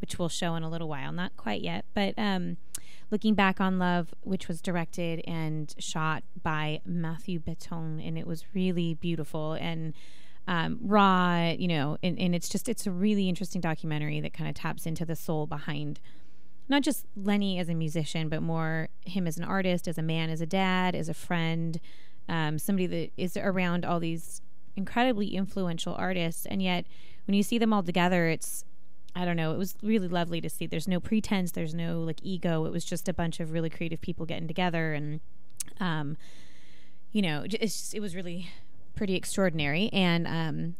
which we'll show in a little while. Not quite yet, but Looking Back on Love, which was directed and shot by Matthew Beton, and it was really beautiful and raw, you know, and it's a really interesting documentary that kind of taps into the soul behind not just Lenny as a musician, but more him as an artist, as a man, as a dad, as a friend, somebody that is around all these incredibly influential artists. And yet when you see them all together, it's, I don't know, it was really lovely to see. There's no pretense, there's no like ego. It was just a bunch of really creative people getting together, and you know, it was really pretty extraordinary. And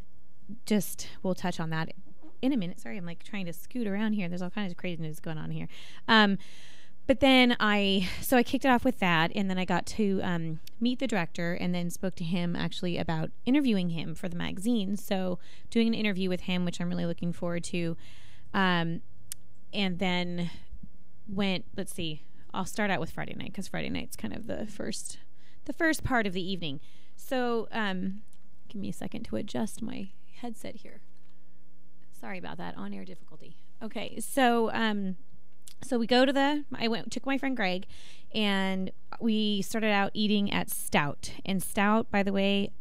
just we'll touch on that in a minute. Sorry, I'm like trying to scoot around here. There's all kinds of craziness going on here. But then I kicked it off with that, and then I got to meet the director, and then spoke to him actually about interviewing him for the magazine. So doing an interview with him, which I'm really looking forward to. And then let's see, I'll start out with Friday night, because Friday night's kind of the first part of the evening. So give me a second to adjust my headset here. Sorry about that, on-air difficulty. Okay, so we go to took my friend Greg, and we started out eating at Stout. And Stout, by the way,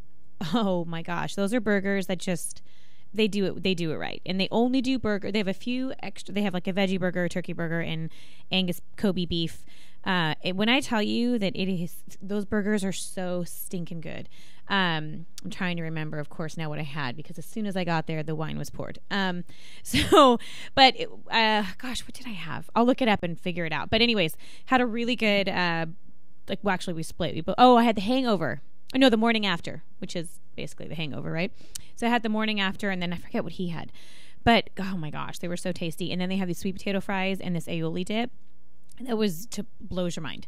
oh my gosh, those are burgers that just, they do it right. And they only do burger. They have a few extra, they have like a veggie burger, a turkey burger, and Angus Kobe beef. When I tell you that those burgers are so stinking good. I'm trying to remember, of course, now what I had, because as soon as I got there, the wine was poured. Gosh, what did I have? I'll look it up and figure it out. But anyways, had a really good, actually we split. I had the hangover. No, the morning after, which is basically the hangover, right? So I had the morning after, and then I forget what he had. But, oh my gosh, they were so tasty. And then they have these sweet potato fries and this aioli dip. That blows your mind.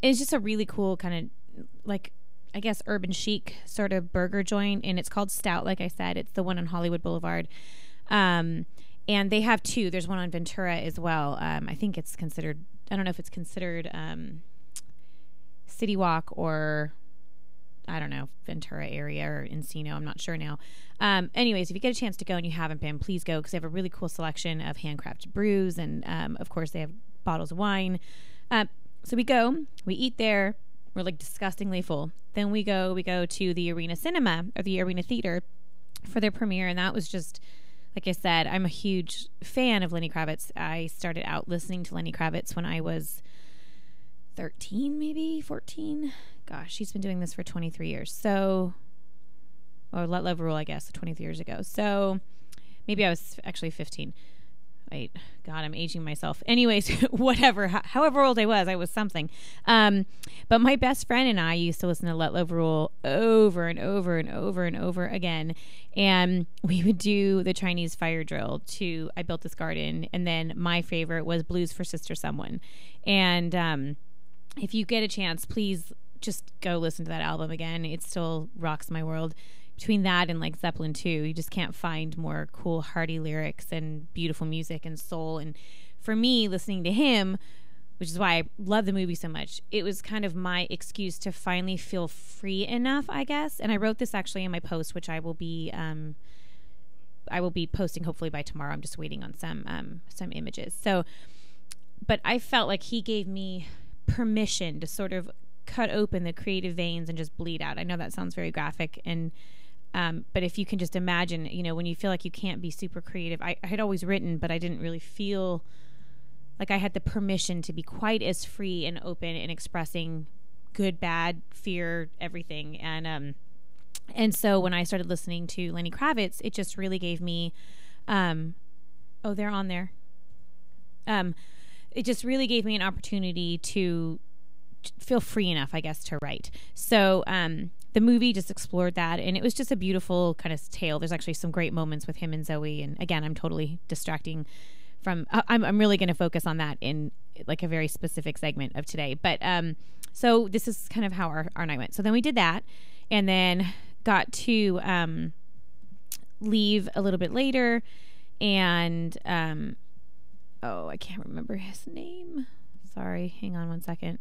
It's just a really cool kind of, like, I guess, urban chic sort of burger joint, and it's called Stout. Like I said, it's the one on Hollywood Boulevard. And they have two. There's one on Ventura as well. I think it's considered, I don't know if it's considered City Walk or, I don't know, Ventura area or Encino. I'm not sure now. Anyways, if you get a chance to go and you haven't been, please go, because they have a really cool selection of handcrafted brews, and of course they have bottles of wine. So we go, we eat there. We're like disgustingly full. Then we go to the Arena Cinema, or the Arena Theater, for their premiere. And that was just, like I said, I'm a huge fan of Lenny Kravitz. I started out listening to Lenny Kravitz when I was 13, maybe 14. Gosh, he's been doing this for 23 years. So, or Let Love Rule, I guess, 23 years ago. So maybe I was actually 15. Wait, God, I'm aging myself. Anyways, whatever, however old I was something. But my best friend and I used to listen to Let Love Rule over and over and over and over again. And we would do the Chinese fire drill to I Built This Garden. And then my favorite was Blues for Sister Someone. And if you get a chance, please just go listen to that album again. It still rocks my world. Between that and like Zeppelin 2, you just can't find more cool, hearty lyrics and beautiful music and soul. And for me, listening to him, which is why I love the movie so much, it was kind of my excuse to finally feel free enough, I guess. And I wrote this actually in my post, which I will be posting hopefully by tomorrow. I'm just waiting on some images. So, but I felt like he gave me permission to sort of cut open the creative veins and just bleed out. I know that sounds very graphic, and but if you can just imagine, you know, when you feel like you can't be super creative. I had always written, but I didn't really feel like I had the permission to be quite as free and open and expressing good, bad, fear, everything. And so when I started listening to Lenny Kravitz, it just really gave me, they're on there. It just really gave me an opportunity to feel free enough, I guess, to write. So the movie just explored that, and it was just a beautiful kind of tale. There's actually some great moments with him and Zoe, and again, I'm totally distracting from I'm really going to focus on that in like a very specific segment of today. But so this is kind of how our night went. So then we did that, and then got to leave a little bit later, and I can't remember his name. Sorry, hang on one second.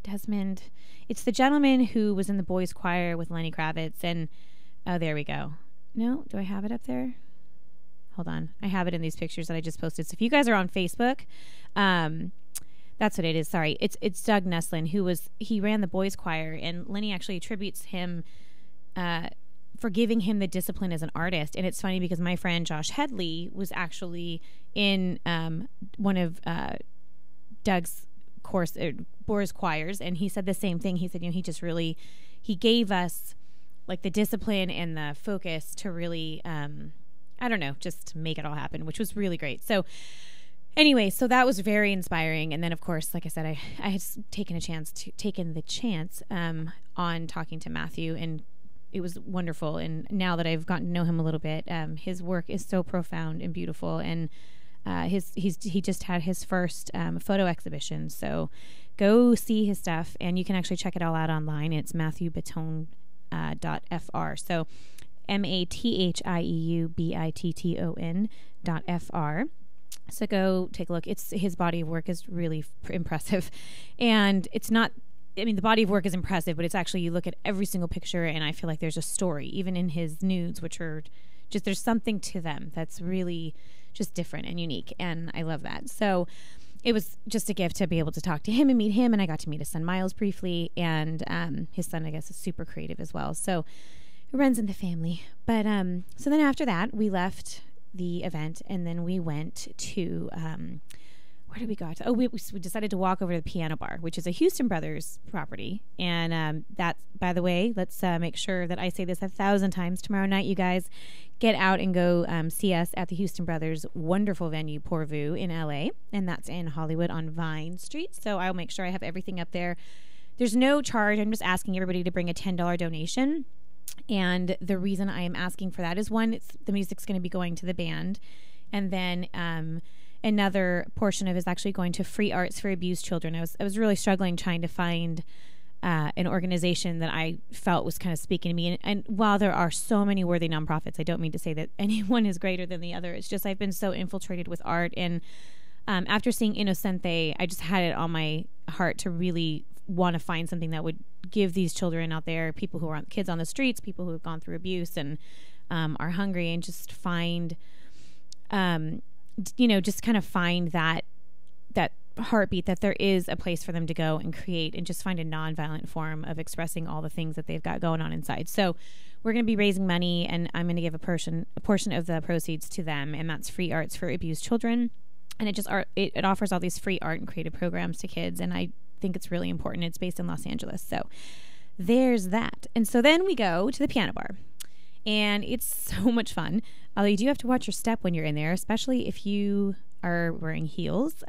Desmond. It's the gentleman who was in the boys' choir with Lenny Kravitz, and there we go. No, do I have it up there? hold on. I have it in these pictures that I just posted. So if you guys are on Facebook, that's what it is. Sorry. It's Doug Neslin, he ran the boys choir, and Lenny actually attributes him, for giving him the discipline as an artist. And it's funny because my friend Josh Headley was actually in, one of, Doug's boys choirs. And he said the same thing. He said, he gave us like the discipline and the focus to really, just make it all happen, which was really great. So anyway, so that was very inspiring. And then, of course, like I said, I had taken the chance on talking to Matthew, and it was wonderful. And now that I've gotten to know him a little bit, his work is so profound and beautiful. And he just had his first photo exhibition. So go see his stuff, and you can actually check it all out online. It's MatthewBitton.fr. So MathieuBitton.fr. So go take a look. His body of work is really impressive. And it's not, the body of work is impressive, but it's actually, you look at every single picture and I feel like there's a story, even in his nudes, which are just, there's something to them that's really just different and unique. And I love that. So it was just a gift to be able to talk to him and meet him. And I got to meet his son, Miles, briefly. And his son, I guess, is super creative as well. So it runs in the family. But so then after that, we left the event, and then we went to where did we go to? We decided to walk over to the Piano Bar, which is a Houston Brothers property. And that, by the way, let's make sure that I say this 1,000 times. Tomorrow night, you guys get out and go see us at the Houston Brothers wonderful venue, Pour Vous, in LA. And that's in Hollywood on Vine Street. So I'll make sure I have everything up there. There's no charge. I'm just asking everybody to bring a $10 donation. And the reason I am asking for that is, one, the music's going to be going to the band. And then another portion of it is actually going to Free Arts for Abused Children. I was really struggling trying to find an organization that I felt was kind of speaking to me. And while there are so many worthy nonprofits, I don't mean to say that anyone is greater than the other. It's just I've been so infiltrated with art. And after seeing Inocente, I just had it on my heart to really want to find something that would give these children out there, people who are kids on the streets, people who have gone through abuse and are hungry, and just find, just kind of find that heartbeat, that there is a place for them to go and create, and just find a nonviolent form of expressing all the things that they've got going on inside. So we're going to be raising money, and I'm going to give a portion of the proceeds to them, and that's Free Arts for Abused Children. And it offers all these free art and creative programs to kids, and I think it's really important. It's based in Los Angeles. So there's that. And so then we go to the Piano Bar, and it's so much fun. Although you do have to watch your step when you're in there, especially if you are wearing heels.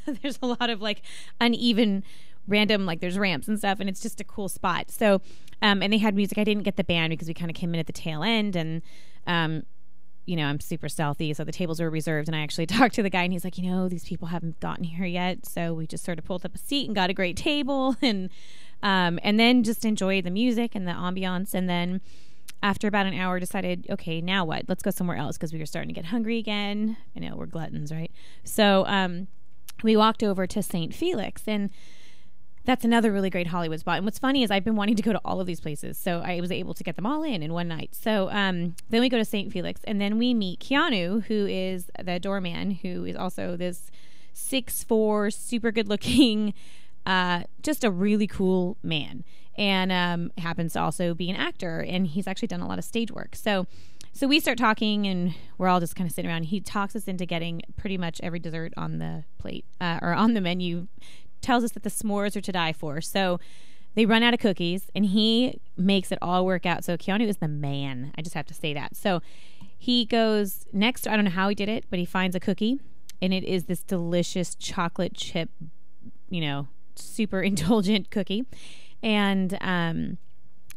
There's a lot of like uneven, random, like there's ramps and stuff, and it's just a cool spot. So, and they had music. I didn't get the band because we kind of came in at the tail end, and I'm super stealthy, so the tables were reserved. And I actually talked to the guy, and he's like, these people haven't gotten here yet. So we just sort of pulled up a seat and got a great table, and then just enjoyed the music and the ambiance. And then after about an hour, decided, okay, now what? Let's go somewhere else, because we were starting to get hungry again. I know, we're gluttons, right? So we walked over to St. Felix, and that's another really great Hollywood spot. And what's funny is I've been wanting to go to all of these places, so I was able to get them all in one night. So then we go to St. Felix, and then we meet Keanu, who is the doorman, who is also this 6'4", super good-looking, just a really cool man, and happens to also be an actor, and he's actually done a lot of stage work. So we start talking, and we're all just kind of sitting around. He talks us into getting pretty much every dessert on the plate, or on the menu. Tells us that the s'mores are to die for. So they run out of cookies, and he makes it all work out. So Keanu is the man. I just have to say that. So he goes next. I don't know how he did it, but he finds a cookie, and it is this delicious chocolate chip, super indulgent cookie. And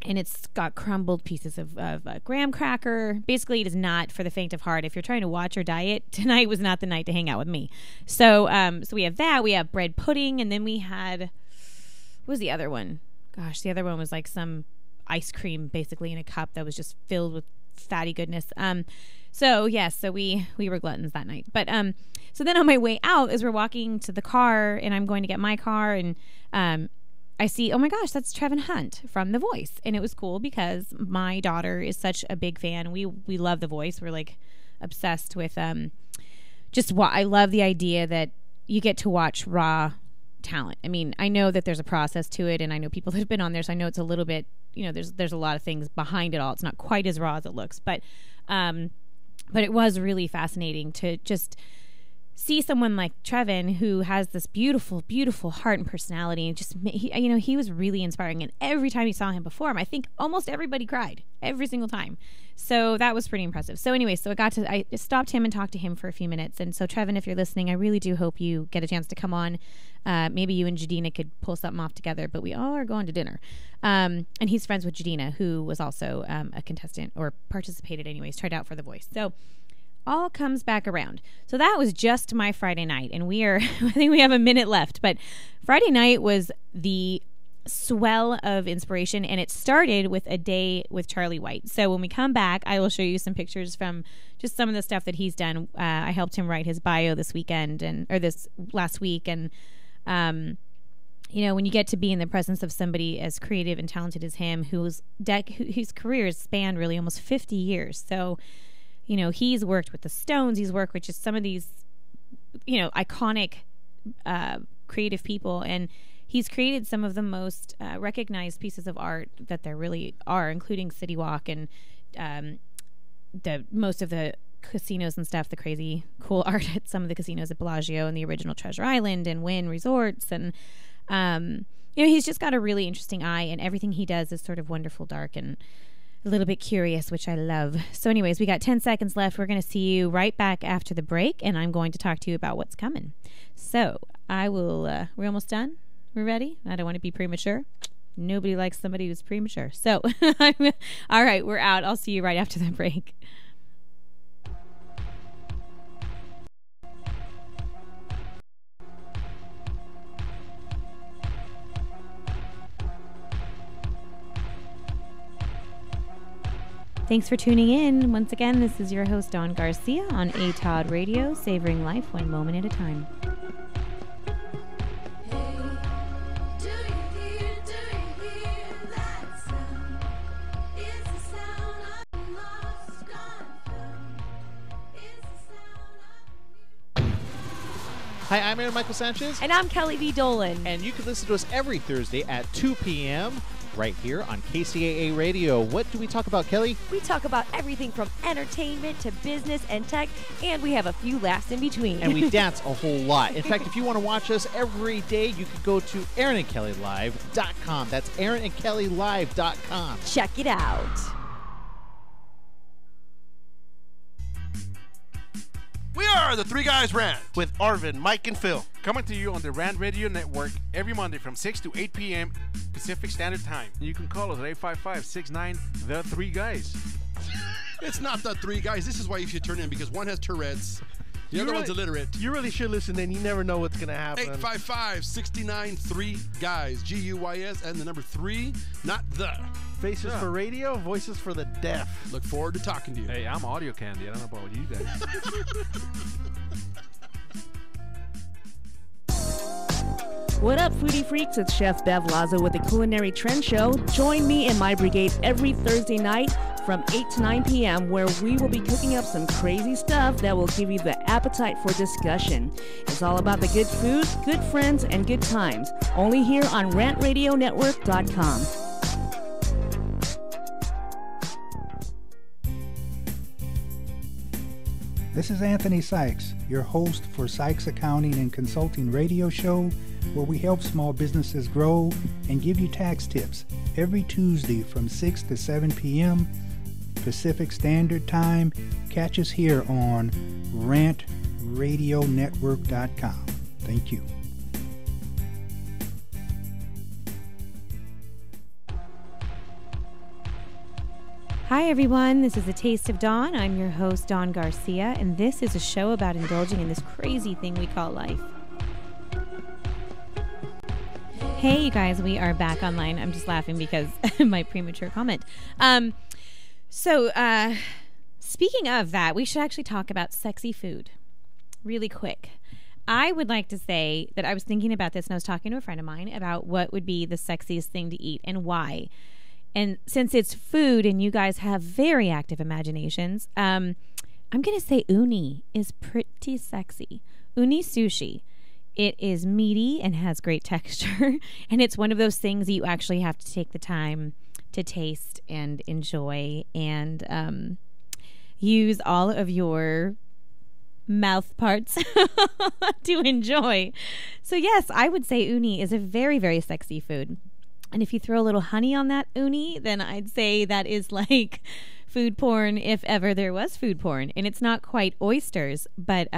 it's got crumbled pieces of graham cracker. Basically, it is not for the faint of heart. If you're trying to watch your diet, tonight was not the night to hang out with me. So we have that. We have bread pudding, and then we had, what was the other one? Gosh, the other one was like some ice cream, basically in a cup that was just filled with fatty goodness. So we were gluttons that night. But so then on my way out, as we're walking to the car, and I'm going to get my car, and I see, oh my gosh, that's Trevin Hunt from The Voice. And it was cool because my daughter is such a big fan. We love The Voice. We're like obsessed with just what I love the idea that you get to watch raw talent. I mean, I know that there's a process to it, and I know people that have been on there, so I know it's a little bit, there's a lot of things behind it all. It's not quite as raw as it looks, but it was really fascinating to just see someone like Trevin, who has this beautiful, beautiful heart and personality, and just he was really inspiring. And every time you saw him perform, I think almost everybody cried every single time. So that was pretty impressive. So anyway, I stopped him and talked to him for a few minutes. And so Trevin, if you're listening, I really do hope you get a chance to come on. Maybe you and Jadina could pull something off together, but we all are going to dinner. And he's friends with Jadina, who was also a contestant, or participated anyways, tried out for The Voice. So all comes back around. So that was just my Friday night, and I think we have a minute left, but Friday night was the swell of inspiration, and it started with a day with Charlie White. So when we come back, I will show you some pictures from just some of the stuff that he's done. I helped him write his bio this last week, and when you get to be in the presence of somebody as creative and talented as him, whose career has spanned really almost 50 years. So he's worked with the Stones. He's worked with just some of these, iconic creative people. And he's created some of the most recognized pieces of art that there really are, including City Walk and most of the casinos and stuff, the crazy cool art at some of the casinos at Bellagio and the original Treasure Island and Wynn Resorts. And, he's just got a really interesting eye, and everything he does is sort of wonderful, dark, and a little bit curious, which I love. So anyways, we got 10 seconds left. We're going to see you right back after the break, and I'm going to talk to you about what's coming. So I will, we're almost done. We're ready? I don't want to be premature. Nobody likes somebody who's premature. So, all right, we're out. I'll see you right after the break. Thanks for tuning in. Once again, this is your host, Dawn Garcia, on ATOD Radio, savoring life one moment at a time. Hi, I'm Aaron Michael Sanchez. And I'm Kelly V. Dolan. And you can listen to us every Thursday at 2 p.m. right here on KCAA Radio. What do we talk about, Kelly? We talk about everything from entertainment to business and tech, and we have a few laughs in between. And we dance a whole lot. In fact, if you want to watch us every day, you can go to AaronandKellyLive.com. That's AaronandKellyLive.com. Check it out. We are the Three Guys Rant with Arvin, Mike, and Phil. Coming to you on the Rant Radio Network every Monday from 6 to 8 p.m. Pacific Standard Time. You can call us at 855-69 The 3 Guys. It's not the Three Guys. This is why you should turn in, because one has Tourette's, the other one's illiterate. You really should listen, then you never know what's going to happen. 855-69 3 Guys, G-U-Y-S, and the number 3, not the. Faces for radio, voices for the deaf. Look forward to talking to you. Hey, I'm audio candy. I don't know about you guys. What up, foodie freaks? It's Chef Bev Lazo with the Culinary Trend Show. Join me and my brigade every Thursday night from 8 to 9 p.m. where we will be cooking up some crazy stuff that will give you the appetite for discussion. It's all about the good food, good friends, and good times. Only here on RantRadioNetwork.com. This is Anthony Sykes, your host for Sykes Accounting and Consulting radio show, where we help small businesses grow and give you tax tips every Tuesday from 6 to 7 p.m. Pacific Standard Time. Catch us here on RantRadioNetwork.com. Thank you. Hi, everyone. This is A Taste of Dawn. I'm your host, Dawn Garcia, and this is a show about indulging in this crazy thing we call life. Hey, you guys, we are back online. I'm just laughing because my premature comment. Speaking of that, we should actually talk about sexy food really quick. I would like to say that I was thinking about this, and I was talking to a friend of mine about what would be the sexiest thing to eat and why. And since it's food and you guys have very active imaginations, I'm going to say uni is pretty sexy. Uni sushi. It is meaty and has great texture. And it's one of those things that you actually have to take the time to taste and enjoy and use all of your mouth parts to enjoy. So yes, I would say uni is a very, very sexy food. And if you throw a little honey on that uni, then I'd say that is like food porn if ever there was food porn. And it's not quite oysters, but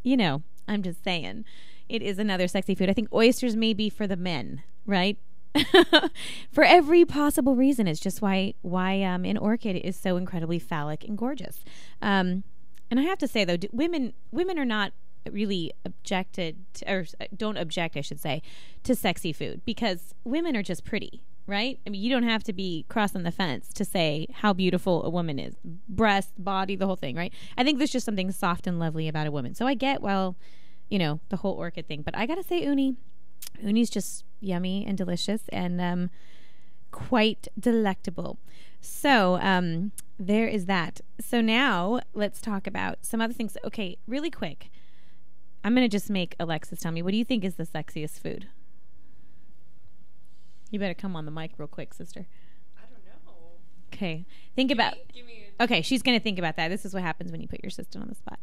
you know, I'm just saying it is another sexy food. I think oysters may be for the men, right? For every possible reason. It's just why an orchid is so incredibly phallic and gorgeous. And I have to say, though, women are not really don't object, I should say, to sexy food because women are just pretty, right? I mean, you don't have to be crossing the fence to say how beautiful a woman is. Breast, body, the whole thing, right? I think there's just something soft and lovely about a woman. So I get, well, you know, the whole orchid thing. But I got to say, uni's just yummy and delicious and quite delectable. So there is that. So now let's talk about some other things. Okay, really quick. I'm going to just make Alexis tell me, what do you think is the sexiest food? You better come on the mic real quick, sister. I don't know. Okay. Okay, she's going to think about that. This is what happens when you put your assistant on the spot.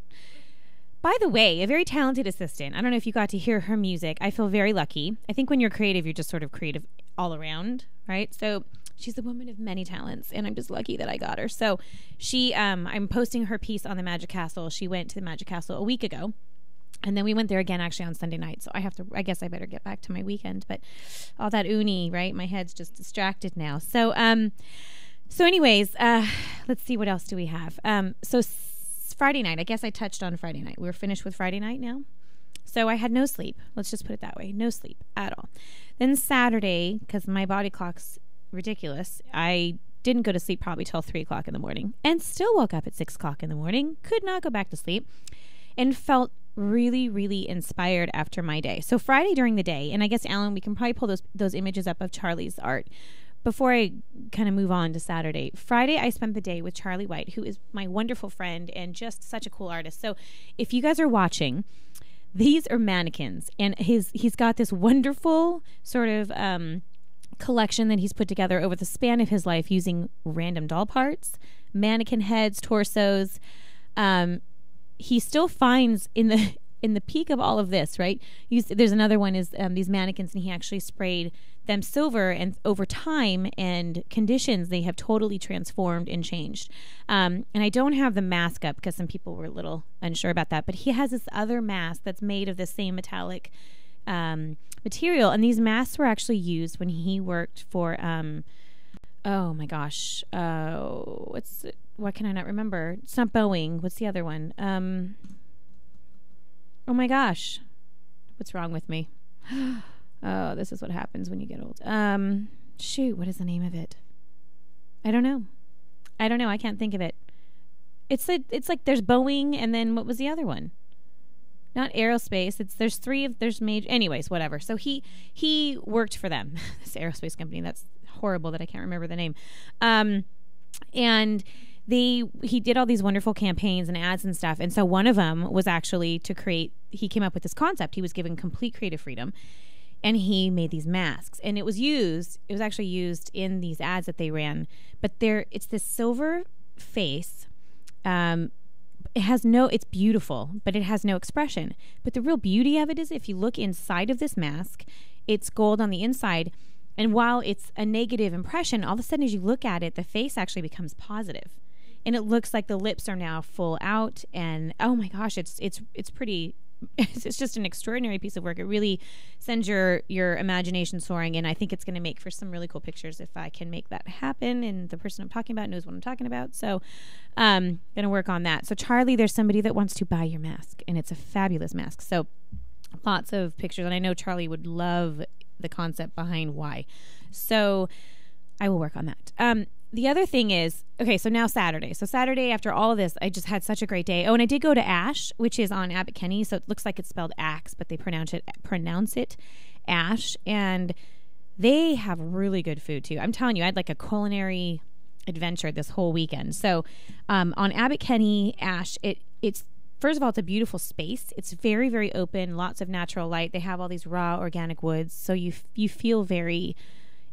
By the way, a very talented assistant. I don't know if you got to hear her music. I feel very lucky. I think when you're creative, you're just sort of creative all around, right? So she's a woman of many talents, and I'm just lucky that I got her. So she, I'm posting her piece on the Magic Castle. She went to the Magic Castle a week ago, and then we went there again actually on Sunday night. So I guess I better get back to my weekend. But all that uni, right? My head's just distracted now. So, anyways, let's see, what else do we have? Friday night, I guess I touched on Friday night. We're finished with Friday night now. So I had no sleep. Let's just put it that way. No sleep at all. Then Saturday, because my body clock's ridiculous, I didn't go to sleep probably till 3 o'clock in the morning and still woke up at 6 o'clock in the morning, could not go back to sleep, and felt really, really inspired after my day. So Friday during the day, and I guess, Alan, we can probably pull those images up of Charlie's art before I kind of move on to Saturday. Friday, I spent the day with Charlie White, who is my wonderful friend and just such a cool artist. So if you guys are watching, these are mannequins, and he's got this wonderful sort of collection that he's put together over the span of his life using random doll parts, mannequin heads, torsos. He still finds in the peak of all of this, right? There's another one is these mannequins, and he actually sprayed them silver, and over time and conditions, they have totally transformed and changed. And I don't have the mask up because some people were a little unsure about that, but he has this other mask that's made of the same metallic material, and these masks were actually used when he worked for oh my gosh, what can I not remember? It's not Boeing. What's the other one? Oh my gosh, what's wrong with me? Oh, this is what happens when you get old. Shoot, what is the name of it? I don't know. I can't think of it. It's like there's Boeing, and then what was the other one? Not aerospace. There's major. Anyways, whatever. So he worked for them, this aerospace company. That's horrible that I can't remember the name. And he did all these wonderful campaigns and ads and stuff. And so one of them was actually to create. He came up with this concept. He was given complete creative freedom, and he made these masks. And it was actually used in these ads that they ran. But it's this silver face. It's beautiful, but it has no expression. But the real beauty of it is if you look inside of this mask, it's gold on the inside. And while it's a negative impression, all of a sudden as you look at it, the face actually becomes positive. And it looks like the lips are now full out. And oh my gosh, it's pretty... It's just an extraordinary piece of work. It really sends your imagination soaring, and I think it's going to make for some really cool pictures if I can make that happen, and the person I'm talking about knows what I'm talking about. So going to work on that. So Charlie, there's somebody that wants to buy your mask, and it's a fabulous mask. So lots of pictures, and I know Charlie would love the concept behind why. So I will work on that. The other thing is, okay, so now Saturday. So Saturday, after all of this, I just had such a great day. Oh, and I did go to Ash, which is on Abbott Kinney. So it looks like it's spelled Axe, but they pronounce it Ash. And they have really good food, too. I'm telling you, I had like a culinary adventure this whole weekend. So on Abbot Kinney Ash, it's first of all, it's a beautiful space. It's very, very open, lots of natural light. They have all these raw organic woods, so you feel very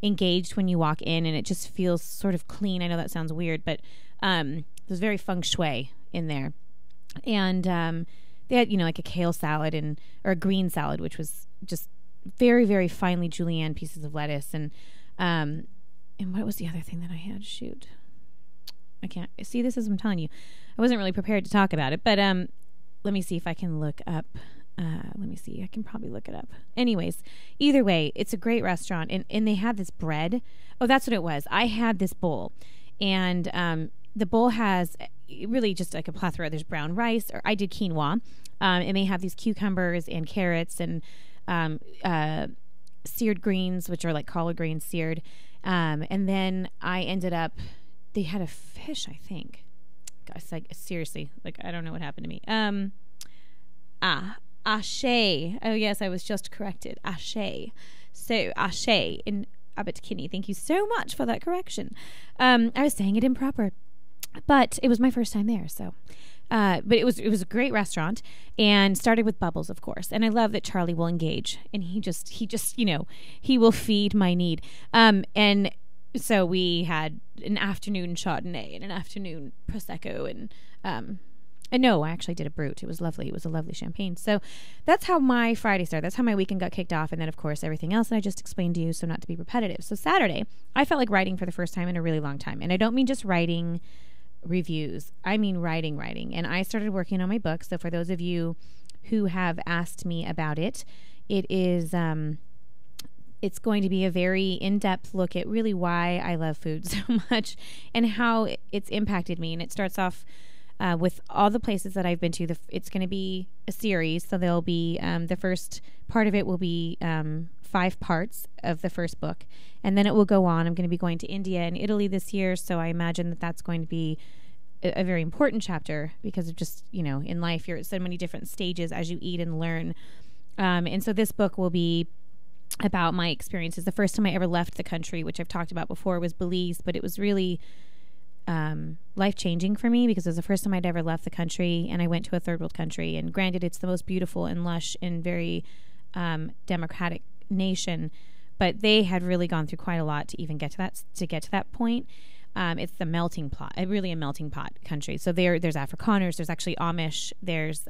engaged when you walk in, and it just feels sort of clean. I know that sounds weird, but there's very feng shui in there. And they had, like a kale salad or a green salad, which was just very, very finely julienne pieces of lettuce. And what was the other thing that I had? Shoot. I can't see this as I'm telling you. I wasn't really prepared to talk about it, but let me see if I can look up. Let me see. I can probably look it up. Anyways, either way, it's a great restaurant, and they had this bread. Oh, that's what it was. I had this bowl, and the bowl has really just like a plethora. There's brown rice, or I did quinoa, and they have these cucumbers and carrots and seared greens, which are like collard greens seared. And then I ended up, they had a fish, I think. Gosh, like seriously, like I don't know what happened to me. Ashe. Oh yes, I was just corrected. Ashe. So Ashe in Abbot Kinney. Thank you so much for that correction. I was saying it improper, but it was my first time there, so. But it was a great restaurant, and started with bubbles, of course. And I love that Charlie will engage, and he just he will feed my need. And so we had an afternoon Chardonnay and an afternoon Prosecco, and no, I actually did a Brut. It was lovely. It was a lovely champagne. So that's how my Friday started. That's how my weekend got kicked off. And then, of course, everything else that I just explained to you, so not to be repetitive. So Saturday, I felt like writing for the first time in a really long time. And I don't mean just writing reviews. I mean writing. And I started working on my book. So for those of you who have asked me about it, it is it's going to be a very in-depth look at really why I love food so much and how it's impacted me. And it starts off with all the places that I've been to. It's going to be a series, so there'll be the first part of it will be 5 parts of the first book, and then it will go on. I'm going to be going to India and Italy this year, so I imagine that that's going to be a very important chapter because of just, in life you're at so many different stages as you eat and learn. And so this book will be about my experiences. The first time I ever left the country, which I've talked about before, was Belize, but it was really life-changing for me because it was the first time I'd ever left the country, and I went to a third world country. And granted, it's the most beautiful and lush and very democratic nation, but they had really gone through quite a lot to even get to that point. It's the melting pot, really a melting pot country. So there's Afrikaners, there's actually Amish, there's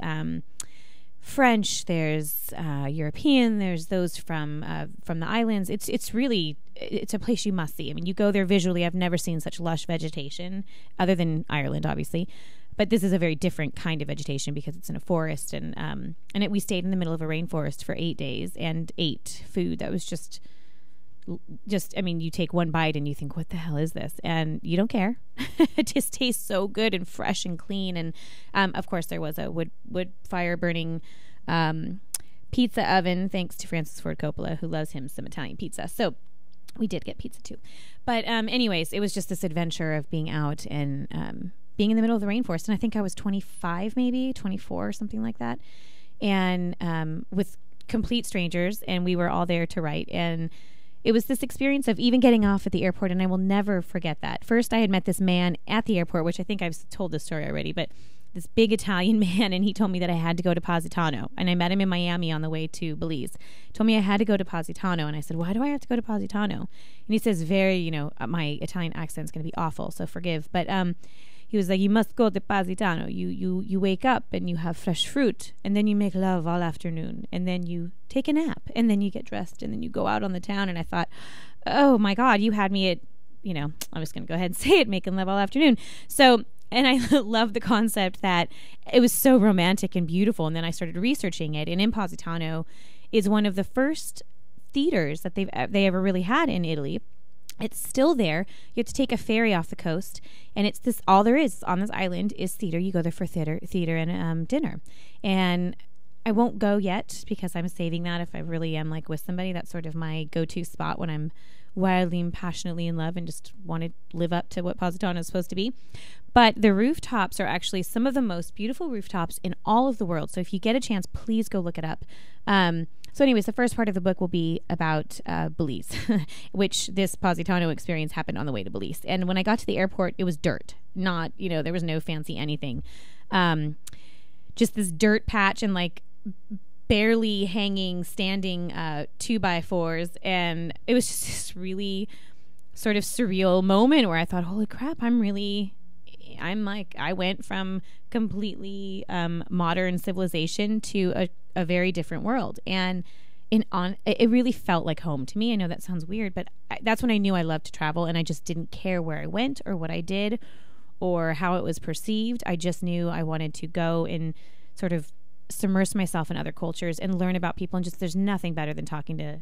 French, there's European, there's those from the islands. It's really a place you must see. I mean, you go there visually. I've never seen such lush vegetation, other than Ireland, obviously. But this is a very different kind of vegetation because it's in a forest, and we stayed in the middle of a rainforest for 8 days and ate food that was just. I mean, you take one bite and you think, what the hell is this? And you don't care. It just tastes so good and fresh and clean. And of course, there was a wood fire burning pizza oven, thanks to Francis Ford Coppola, who loves him some Italian pizza. So we did get pizza too. But anyways, it was just this adventure of being out and being in the middle of the rainforest. And I think I was 25, maybe 24 or something like that. And with complete strangers, and we were all there to write. And it was this experience of even getting off at the airport, and I will never forget that. First, I had met this man at the airport, which I think I've told this story already, but this big Italian man, and he told me that I had to go to Positano. And I met him in Miami on the way to Belize. He told me I had to go to Positano, and I said, why do I have to go to Positano? And he says, my Italian accent's going to be awful, so forgive. But he was like, you must go to Positano. You wake up and you have fresh fruit, and then you make love all afternoon, and then you take a nap, and then you get dressed, and then you go out on the town. And I thought, oh my God, you had me at, I'm just going to go ahead and say it, making love all afternoon. So, and I love the concept that it was so romantic and beautiful. And then I started researching it, and in Positano is one of the first theaters that they ever really had in Italy. It's still there. You have to take a ferry off the coast, and it's this. All there is on this island is theater. You go there for theater and dinner. And I won't go yet because I'm saving that if I really am like with somebody. That's sort of my go-to spot when I'm wildly and passionately in love and just want to live up to what Positano is supposed to be. But the rooftops are actually some of the most beautiful rooftops in all of the world. So if you get a chance, please go look it up. So anyways, the first part of the book will be about Belize, which this Positano experience happened on the way to Belize. And when I got to the airport, it was dirt. Not, there was no fancy anything. Just this dirt patch and like barely hanging, standing 2x4s. And it was just this really sort of surreal moment where I thought, holy crap, I went from completely modern civilization to a very different world. And it really felt like home to me. I know that sounds weird, but that's when I knew I loved to travel, and I just didn't care where I went or what I did or how it was perceived. I just knew I wanted to go and sort of submerge myself in other cultures and learn about people. And just there's nothing better than talking to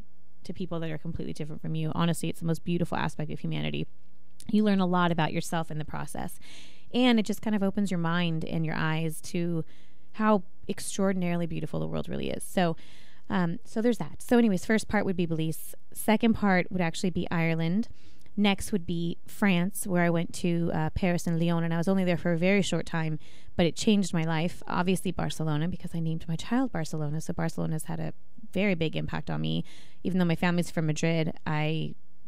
people that are completely different from you. Honestly, it's the most beautiful aspect of humanity. You learn a lot about yourself in the process. And it just kind of opens your mind and your eyes to how extraordinarily beautiful the world really is. So there's that. So anyways, first part would be Belize. Second part would actually be Ireland. Next would be France, where I went to Paris and Lyon, and I was only there for a very short time, but it changed my life. Obviously Barcelona, because I named my child Barcelona, so Barcelona's had a very big impact on me. Even though my family's from Madrid,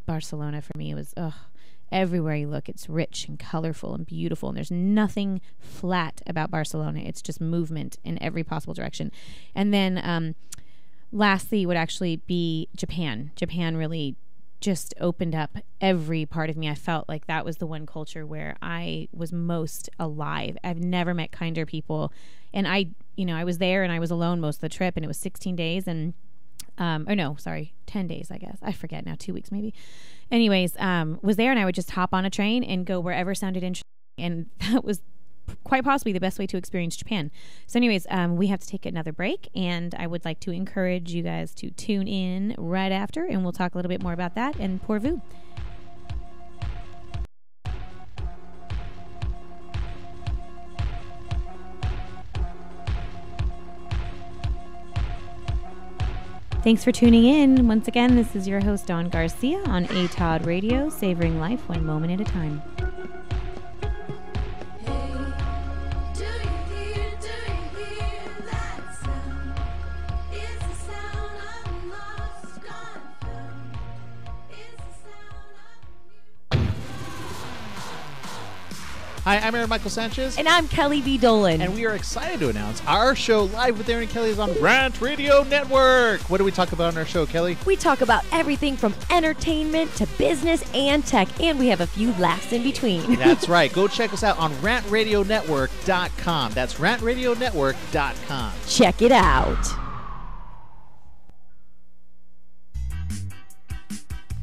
Barcelona for me was, everywhere you look, it's rich and colorful and beautiful, and there's nothing flat about Barcelona. It's just movement in every possible direction. And then lastly would actually be Japan. Japan really just opened up every part of me. I felt like that was the one culture where I was most alive. I've never met kinder people. And I was there and I was alone most of the trip, and it was 16 days and 10 days, I guess. I forget now, 2 weeks maybe. Anyways, was there, and I would just hop on a train and go wherever sounded interesting. And that was quite possibly the best way to experience Japan. So anyways, we have to take another break, and I would like to encourage you guys to tune in right after, and we'll talk a little bit more about that and Pour Vous. Thanks for tuning in. Once again, this is your host, Dawn Garcia, on ATOD Radio, savoring life one moment at a time. Hi, I'm Aaron Michael Sanchez. And I'm Kelly V. Dolan. And we are excited to announce our show Live with Aaron and Kelly is on Rant Radio Network. What do we talk about on our show, Kelly? We talk about everything from entertainment to business and tech, and we have a few laughs in between. That's right. Go check us out on rantradionetwork.com. That's rantradionetwork.com. Check it out.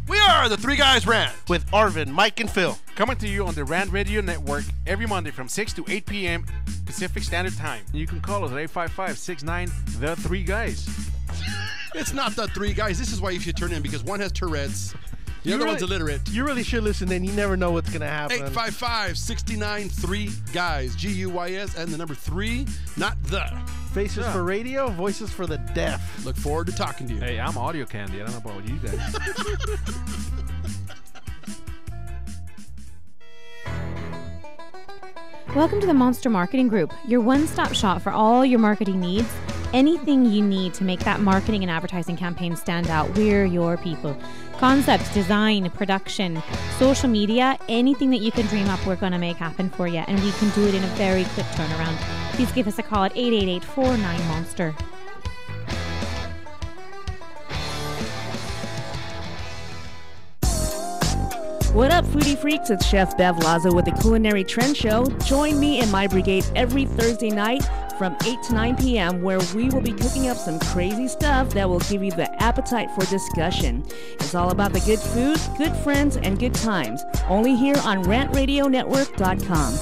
We are the Three Guys Rant With Arvin, Mike, and Phil. Coming to you on the Rand Radio Network every Monday from 6 to 8 p.m. Pacific Standard Time. You can call us at 855-69-THE-3-GUYS. It's not the Three Guys. This is why you should turn in, because one has Tourette's, the other one's illiterate. You really should listen in. You never know what's going to happen. 855-69-3-GUYS. G-U-Y-S and the number 3, not the. Faces for radio, voices for the deaf. Look forward to talking to you. Hey, I'm audio candy. I don't know about you guys. Welcome to the Monster Marketing Group, your one-stop shop for all your marketing needs. Anything you need to make that marketing and advertising campaign stand out, we're your people. Concepts, design, production, social media, anything that you can dream up, we're going to make happen for you. And we can do it in a very quick turnaround. Please give us a call at 888-49-MONSTER. What up, foodie freaks? It's Chef Bev Lazo with the Culinary Trend Show. Join me and my brigade every Thursday night from 8 to 9 p.m. where we will be cooking up some crazy stuff that will give you the appetite for discussion. It's all about the good food, good friends, and good times. Only here on rantradionetwork.com.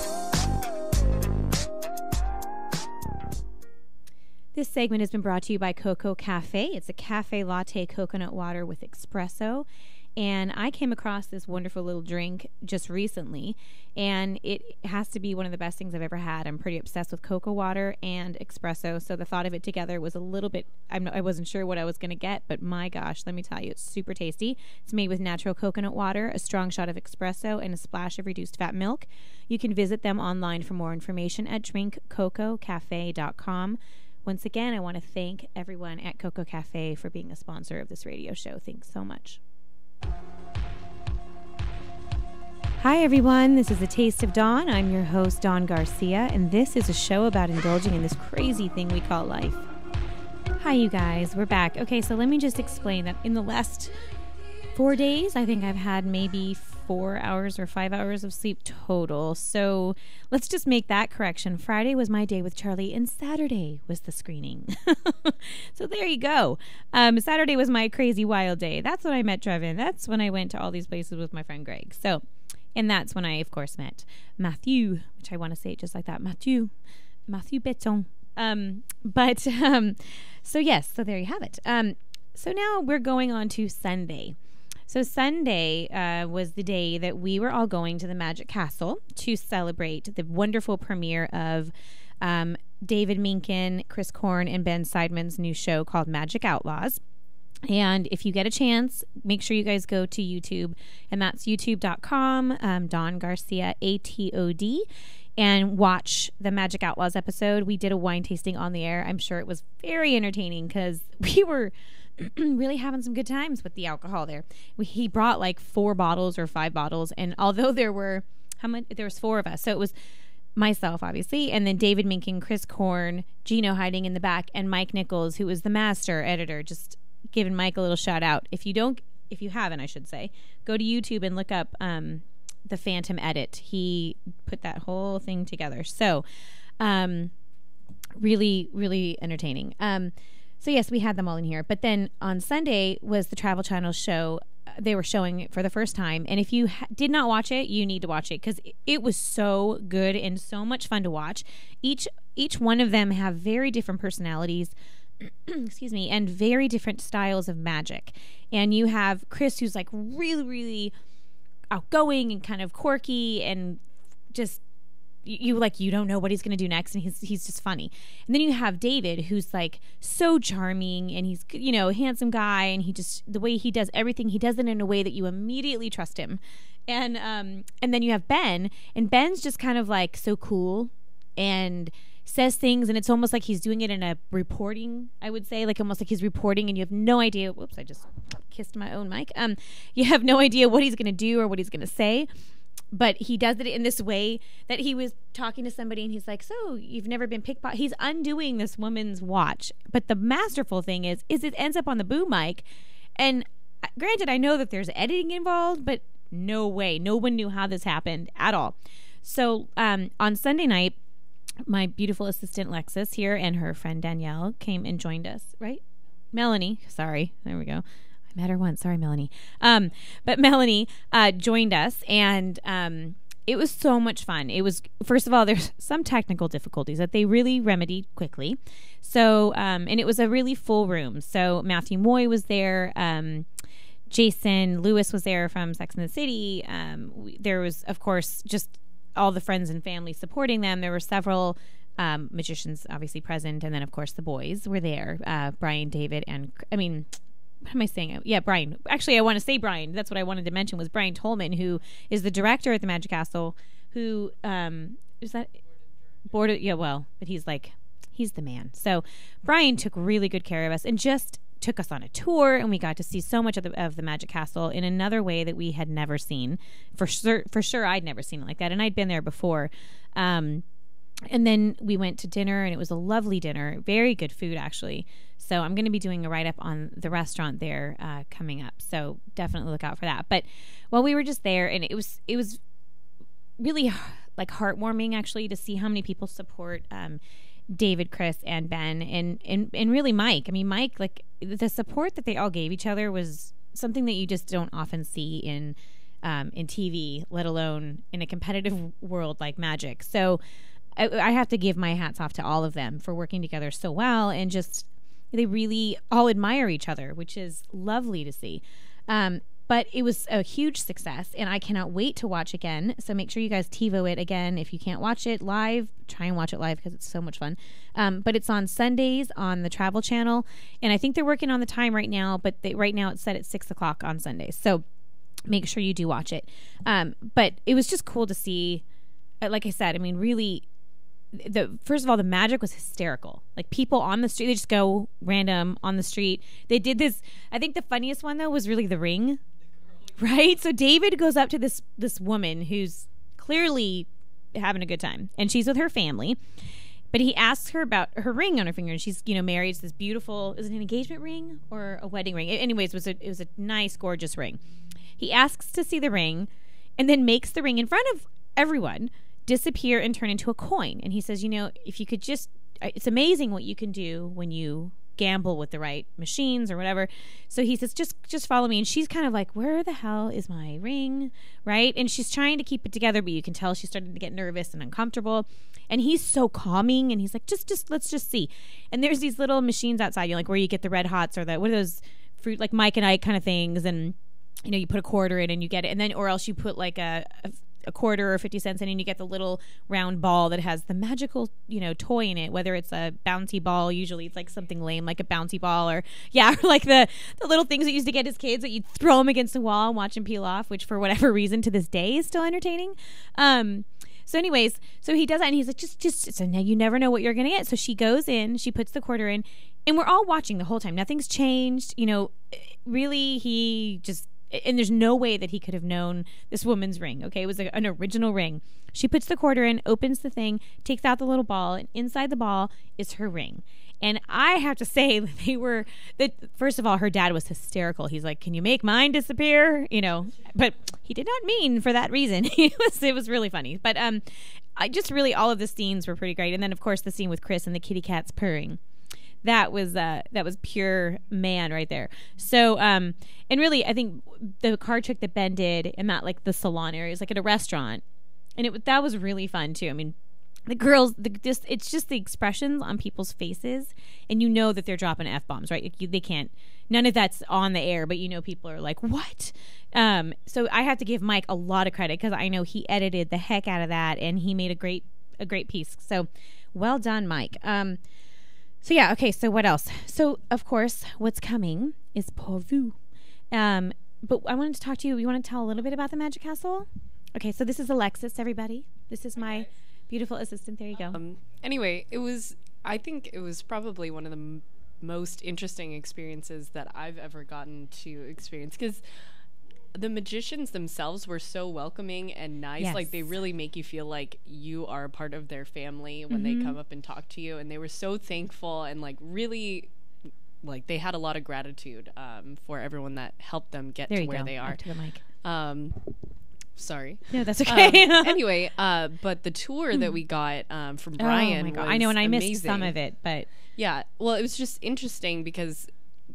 This segment has been brought to you by Coco Cafe. It's a cafe latte coconut water with espresso. And I came across this wonderful little drink just recently, and it has to be one of the best things I've ever had. I'm pretty obsessed with cocoa water and espresso, so the thought of it together was a little bit, I wasn't sure what I was going to get, but my gosh, let me tell you, it's super tasty. It's made with natural coconut water, a strong shot of espresso, and a splash of reduced fat milk. You can visit them online for more information at drinkcococafe.com. Once again, I want to thank everyone at Coco Cafe for being a sponsor of this radio show. Thanks so much. Hi, everyone. This is A Taste of Dawn. I'm your host, Dawn Garcia, and this is a show about indulging in this crazy thing we call life. Hi, you guys. We're back. Okay, so let me just explain that in the last 4 days, I think I've had maybe 4 hours or 5 hours of sleep total. So let's just make that correction. Friday was my day with Charlie, and Saturday was the screening. So there you go. Saturday was my crazy wild day. That's when I met Trevin. That's when I went to all these places with my friend Greg. So, and that's when I, of course, met Matthew, which I want to say it just like that. Matthew Beton. So yes, so there you have it. So now we're going on to Sunday. So Sunday was the day that we were all going to the Magic Castle to celebrate the wonderful premiere of David Minkin, Chris Korn, and Ben Seidman's new show called Magic Outlaws. And if you get a chance, make sure you guys go to YouTube, and that's youtube.com, Dawn Garcia, ATOD, and watch the Magic Outlaws episode. We did a wine tasting on the air. I'm sure it was very entertaining because we were really having some good times with the alcohol there. He brought like 4 bottles or 5 bottles, and although there were there was 4 of us, so it was myself obviously, and then David Minkin, Chris Korn, Gino hiding in the back, and Mike Nichols, who was the master editor. Just giving Mike a little shout out. If you haven't, I should say, go to YouTube and look up the Phantom Edit. He put that whole thing together. So really, really entertaining. So yes, we had them all in here. But then on Sunday was the Travel Channel show. They were showing it for the first time. And if you did not watch it, you need to watch it because it was so good and so much fun to watch. Each one of them have very different personalities, excuse me, and very different styles of magic. And you have Chris, who's like really, really outgoing and kind of quirky and just you don't know what he's going to do next, and he's just funny. And then you have David, who's like so charming, and he's a handsome guy, and he just, the way he does everything, he does it in a way that you immediately trust him. And then you have Ben, and Ben's just kind of like so cool and says things, and it's almost like he's doing it in a reporting, I would say, like almost like he's reporting, and you have no idea. Whoops, I just kissed my own mic. You have no idea what he's going to do or what he's going to say. But he does it in this way that he was talking to somebody, and he's like, so you've never been pickpocketed? He's undoing this woman's watch. But the masterful thing is it ends up on the boom mic. And granted, I know that there's editing involved, but no way. No one knew how this happened at all. So on Sunday night, my beautiful assistant Lexus here and her friend Danielle came and joined us, right? Melanie, sorry. There we go. I met her once. Sorry, Melanie. But Melanie joined us, and it was so much fun. It was, first of all, there's some technical difficulties that they really remedied quickly. So, and it was a really full room. So Matthew Moy was there. Jason Lewis was there from Sex and the City. There was, of course, just all the friends and family supporting them. There were several magicians obviously present. And then, of course, the boys were there. Brian, David, and, what am I saying? Yeah, Brian. Actually, I want to say Brian. That's what I wanted to mention was Brian Tolman, who is the director at the Magic Castle, who is that board? Yeah, well, but he's the man. So Brian took really good care of us and just took us on a tour, and we got to see so much of the Magic Castle in another way that we had never seen. For sure, I'd never seen it like that, and I'd been there before. And then we went to dinner, and it was a lovely dinner, very good food actually. So I'm going to be doing a write-up on the restaurant there coming up. So definitely look out for that. But while we were just there, and it was really like heartwarming actually to see how many people support David, Chris, and Ben, and really Mike. Mike, like the support that they all gave each other was something that you just don't often see in TV, let alone in a competitive world like Magic. So I have to give my hats off to all of them for working together so well, and just they really all admire each other, which is lovely to see. But But it was a huge success, and I cannot wait to watch again. So make sure you guys TiVo it again. If you can't watch it live, try and watch it live because it's so much fun. But it's on Sundays on the Travel Channel, and I think they're working on the time right now, but right now it's set at 6 o'clock on Sundays. So make sure you do watch it. But it was just cool to see, like I said, I mean, really, first of all, the magic was hysterical. Like, people on the street, they just go random on the street. They did this. I think the funniest one though was really the ring, right? So David goes up to this woman who's clearly having a good time, and she's with her family. But he asks her about her ring on her finger, and she's married. It's this beautiful, is it an engagement ring or a wedding ring? Anyways, it was a nice, gorgeous ring. He asks to see the ring, and then makes the ring in front of everyone disappear and turn into a coin. And he says, if you could just, it's amazing what you can do when you gamble with the right machines or whatever. So he says, just follow me. And she's kind of like, where the hell is my ring? Right? And she's trying to keep it together, but you can tell she's starting to get nervous and uncomfortable. And he's so calming, and he's like, just let's just see. And there's these little machines outside, like where you get the Red Hots or what are those fruit, like Mike and Ike kind of things. And you put a quarter in and you get it. And then, or else you put like a quarter or 50 cents in, and you get the little round ball that has the magical, toy in it, whether it's a bouncy ball. Usually it's like something lame, like a bouncy ball, or like the little things that used to get as kids that you'd throw them against the wall and watch them peel off, which for whatever reason to this day is still entertaining. So anyways, so he does that, and he's like, just so now you never know what you're going to get. So she goes in, she puts the quarter in, and we're all watching the whole time. Nothing's changed. Really, he just, and there's no way that he could have known this woman's ring. Okay, it was an original ring. She puts the quarter in, opens the thing, takes out the little ball, and inside the ball is her ring. And I have to say that first of all, her dad was hysterical. He's like, "Can you make mine disappear?" But he did not mean for that reason. It was really funny. But I just really, all of the scenes were pretty great. And then of course the scene with Chris and the kitty cats purring. That was pure man right there. So, and really, I think the card trick that Ben did in that, like the salon area, is like at a restaurant, and that was really fun too. I mean, the girls, it's just the expressions on people's faces, and that they're dropping F-bombs, right? They can't. None of that's on the air, but people are like, "What?" So I have to give Mike a lot of credit because I know he edited the heck out of that, and he made a great piece. So, well done, Mike. So yeah, okay, so what else? So, of course, what's coming is Pour Vous. But I wanted to talk to you. You want to tell a little bit about the Magic Castle? Okay, so this is Alexis, everybody. This is my beautiful assistant. There you go. Anyway, I think it was probably one of the most interesting experiences that I've ever gotten to experience, because the magicians themselves were so welcoming and nice. Yes. Like, they really make you feel like you are a part of their family when they come up and talk to you. And they were so thankful, and really, they had a lot of gratitude for everyone that helped them get to where they are. To the mic. Sorry. No, that's okay. Anyway, but the tour that we got from Brian, oh my God. was I know, and I amazing. missed some of it, but yeah, well, it was just interesting because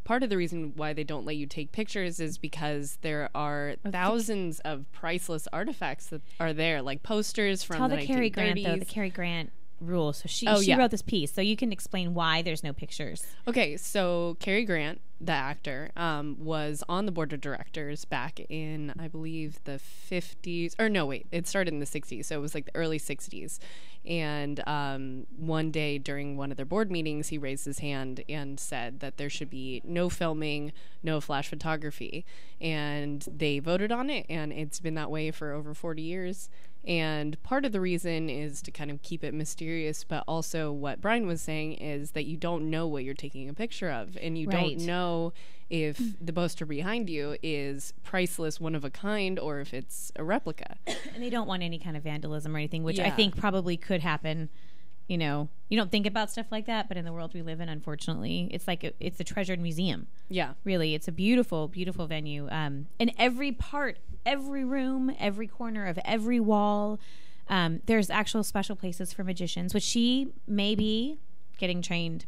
part of the reason why they don't let you take pictures is because there are thousands of priceless artifacts that are there, like posters from the 1930s. Cary Grant, though, the Cary Grant rule. So she wrote this piece, so you can explain why there's no pictures. Okay, so Cary Grant, the actor, was on the board of directors back in, I believe, the 50s. Or no, wait, it started in the 60s, so it was like the early 60s. And one day during one of their board meetings, he raised his hand and said that there should be no filming, no flash photography. And they voted on it, and it's been that way for over 40 years. And part of the reason is to kind of keep it mysterious, but also what Brian was saying is that you don't know what you're taking a picture of, and you don't know if the poster behind you is priceless, one of a kind, or if it's a replica. And they don't want any kind of vandalism or anything, which I think probably could happen. You don't think about stuff like that, but in the world we live in, unfortunately, it's like it's a treasured museum. Yeah, really, it's a beautiful, beautiful venue. And every part, every room, every corner of every wall, there's actual special places for magicians, which she may be getting trained.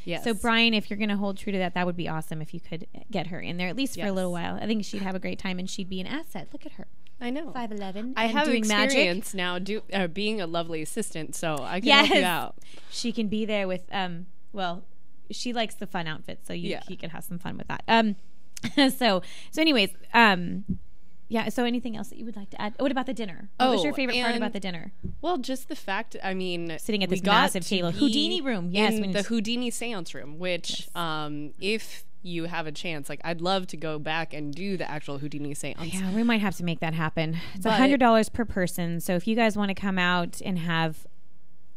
Yes. So Brian, if you're going to hold true to that, that would be awesome if you could get her in there, at least for a little while. I think she'd have a great time, and she'd be an asset. Look at her. I know. 5'11". I have doing experience magic. now being a lovely assistant, so I can help you out. She can be there with, she likes the fun outfits, so you can have some fun with that. so anyways, yeah. So anything else that you would like to add? What about the dinner? What was your favorite part about the dinner? Well, just the fact, I mean, sitting at this massive table, Houdini room. Yes, in the Houdini seance room, which, if you have a chance, like, I'd love to go back and do the actual Houdini seance. Yeah, we might have to make that happen. It's $100 per person. So if you guys want to come out and have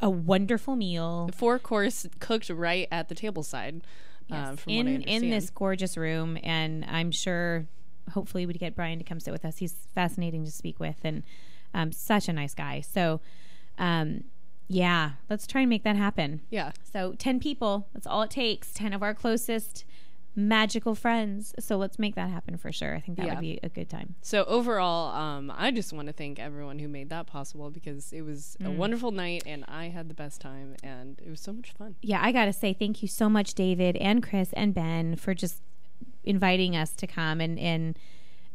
a wonderful meal, 4-course cooked right at the table side, from what I understand. In this gorgeous room, and I'm sure. Hopefully we'd get Brian to come sit with us. He's fascinating to speak with and such a nice guy. So, yeah, let's try and make that happen. Yeah. So 10 people, that's all it takes. 10 of our closest magical friends. So let's make that happen for sure. I think that would be a good time. So overall, I just want to thank everyone who made that possible because it was a wonderful night and I had the best time and it was so much fun. Yeah, I got to say thank you so much, David and Chris and Ben, for just inviting us to come and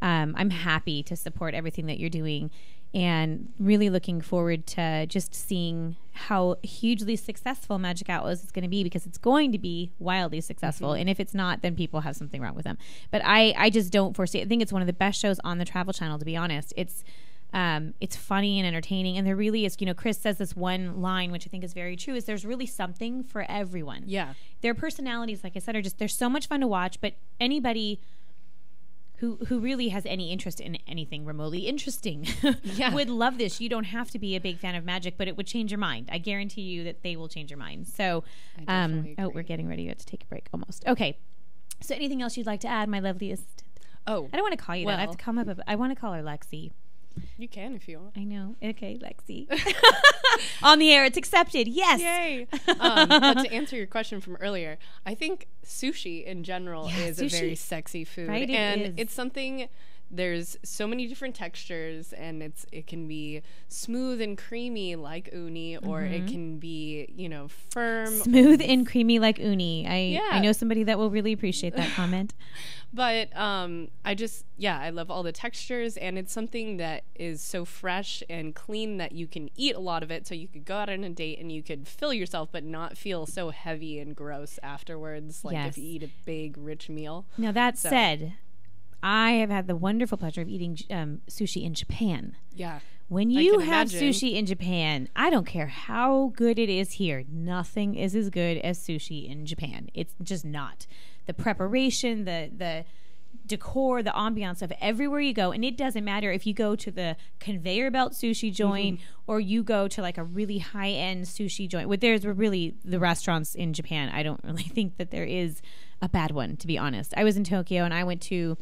I'm happy to support everything that you're doing and really looking forward to just seeing how hugely successful Magic Outlaws is going to be, because it's going to be wildly successful. And if it's not, then people have something wrong with them. But I just don't foresee it. I think it's one of the best shows on the Travel Channel, to be honest. It's funny and entertaining, and there really is, Chris says this one line, which I think is very true, is there's really something for everyone. Yeah. Their personalities, like I said, they're so much fun to watch, but anybody who really has any interest in anything remotely interesting would love this. You don't have to be a big fan of magic, but it would change your mind. I guarantee you that they will change your mind. So, we're getting ready to take a break almost. Okay. So anything else you'd like to add, my loveliest? Oh. I don't want to call you that. I have to come up with, I want to call her Lexi. You can if you want. I know. Okay, Lexi. On the air, it's accepted. Yes. Yay. But to answer your question from earlier, I think sushi in general is a very sexy food. Right, it's something. There's so many different textures, and it can be smooth and creamy like uni, or it can be, firm. Smooth and creamy like uni. I know somebody that will really appreciate that comment. But I love all the textures, and it's something that is so fresh and clean that you can eat a lot of it, so you could go out on a date and you could fill yourself but not feel so heavy and gross afterwards, like if you eat a big, rich meal. Now, that said, I have had the wonderful pleasure of eating sushi in Japan. Yeah. When you have sushi in Japan, I don't care how good it is here. Nothing is as good as sushi in Japan. It's just not. The preparation, the decor, the ambiance of everywhere you go. And it doesn't matter if you go to the conveyor belt sushi joint or you go to like a really high-end sushi joint. There's really the restaurants in Japan. I don't really think that there is a bad one, to be honest. I was in Tokyo and I went to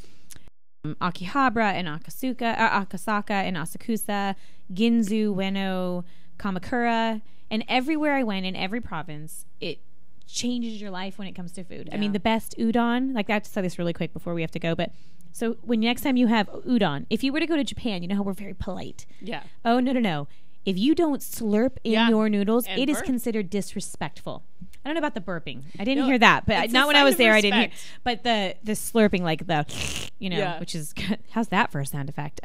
Akihabara and Akasaka and Asakusa, Ginzu, Ueno, Kamakura, and everywhere I went in every province, it changes your life when it comes to food. I mean, the best udon, like I have to say this really quick before we have to go, but so when next time you have udon, if you were to go to Japan, you know how we're very polite. Yeah. Oh, no. If you don't slurp in your noodles, and it is burp. Considered disrespectful. I don't know about the burping. I didn't hear that, but not when I was there. I didn't hear. But the slurping, like the, which is, how's that for a sound effect?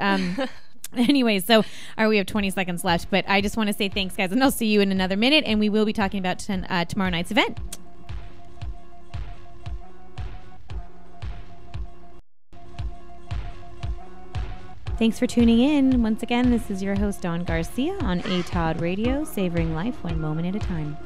Anyway, so we have 20 seconds left, but I just want to say thanks, guys, and I'll see you in another minute, and we will be talking about tomorrow night's event. Thanks for tuning in. Once again, this is your host, Dawn Garcia, on ATOD Radio, savoring life one moment at a time.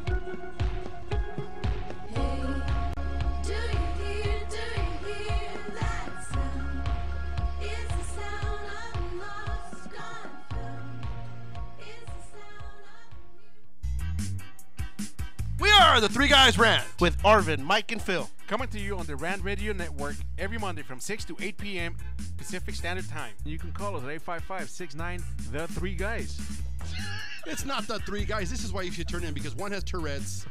We are the Three Guys Rant with Arvin, Mike, and Phil. Coming to you on the Rand Radio Network every Monday from 6 to 8 p.m. Pacific Standard Time. You can call us at 855-69 The Three Guys. It's not the Three Guys. This is why you should turn in, because one has Tourette's,